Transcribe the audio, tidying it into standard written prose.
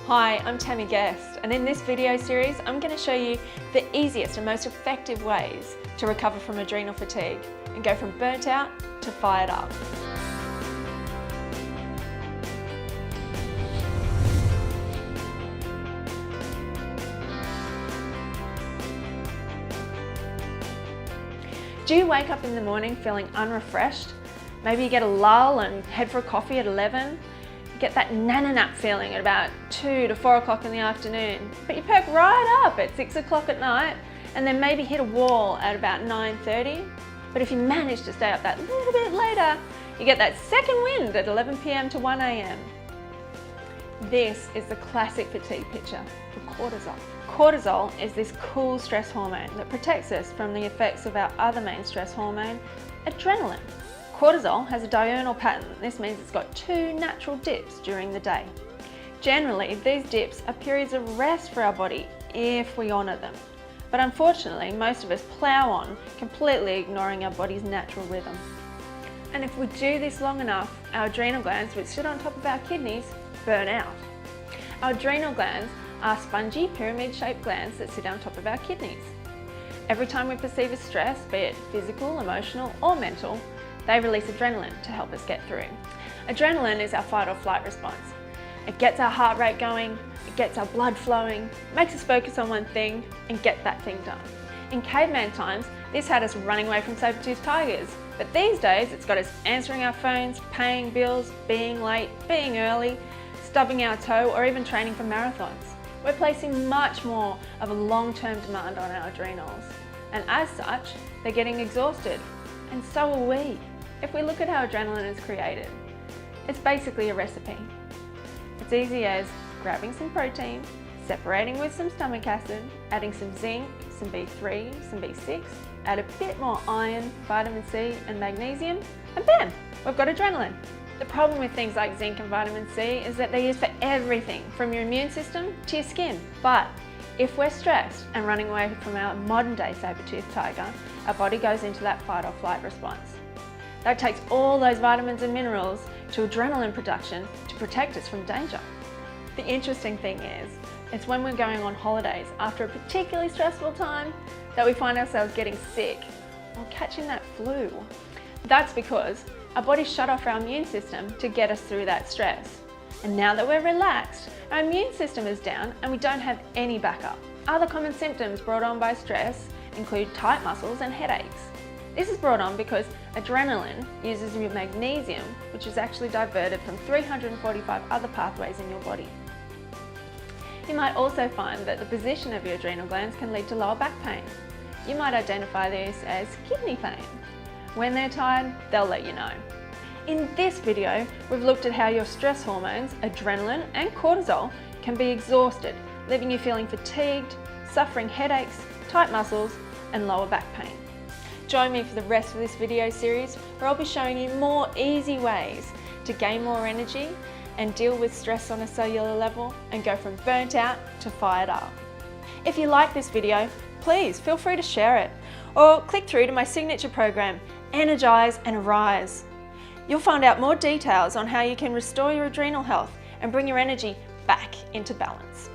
Hi, I'm Tammy and in this video series I'm going to show you the easiest and most effective ways to recover from adrenal fatigue and go from burnt out to fired up. Do you wake up in the morning feeling unrefreshed? Maybe you get a lull and head for a coffee at 11. You get that nana nap feeling at about 2 to 4 o'clock in the afternoon. But you perk right up at 6 o'clock at night and then maybe hit a wall at about 9:30. But if you manage to stay up that little bit later, you get that second wind at 11 p.m. to 1 a.m. This is the classic fatigue picture for cortisol. Cortisol is this cool stress hormone that protects us from the effects of our other main stress hormone, adrenaline. Cortisol has a diurnal pattern. This means it's got 2 natural dips during the day. Generally, these dips are periods of rest for our body if we honour them. But unfortunately, most of us plough on, completely ignoring our body's natural rhythm. And if we do this long enough, our adrenal glands, which sit on top of our kidneys, burn out. Our adrenal glands are spongy, pyramid-shaped glands that sit on top of our kidneys. Every time we perceive a stress, be it physical, emotional, or mental, they release adrenaline to help us get through. Adrenaline is our fight or flight response. It gets our heart rate going, it gets our blood flowing, makes us focus on one thing and get that thing done. In caveman times, this had us running away from saber-toothed tigers, but these days it's got us answering our phones, paying bills, being late, being early, stubbing our toe, or even training for marathons. We're placing much more of a long-term demand on our adrenals, and as such, they're getting exhausted, and so are we. If we look at how adrenaline is created, it's basically a recipe. It's easy as grabbing some protein, separating with some stomach acid, adding some zinc, some B3, some B6, add a bit more iron, vitamin C and magnesium, and bam, we've got adrenaline. The problem with things like zinc and vitamin C is that they're used for everything from your immune system to your skin. But if we're stressed and running away from our modern day saber-toothed tiger, our body goes into that fight or flight response. That takes all those vitamins and minerals to adrenaline production to protect us from danger. The interesting thing is, it's when we're going on holidays after a particularly stressful time that we find ourselves getting sick or catching that flu. That's because our body shut off our immune system to get us through that stress. And now that we're relaxed, our immune system is down and we don't have any backup. Other common symptoms brought on by stress include tight muscles and headaches. This is brought on because adrenaline uses your magnesium, which is actually diverted from 345 other pathways in your body. You might also find that the position of your adrenal glands can lead to lower back pain. You might identify this as kidney pain. When they're tired, they'll let you know. In this video, we've looked at how your stress hormones, adrenaline and cortisol, can be exhausted, leaving you feeling fatigued, suffering headaches, tight muscles and lower back pain. Join me for the rest of this video series where I'll be showing you more easy ways to gain more energy and deal with stress on a cellular level and go from burnt out to fired up. If you like this video, please feel free to share it or click through to my signature program, Energize and Rise. You'll find out more details on how you can restore your adrenal health and bring your energy back into balance.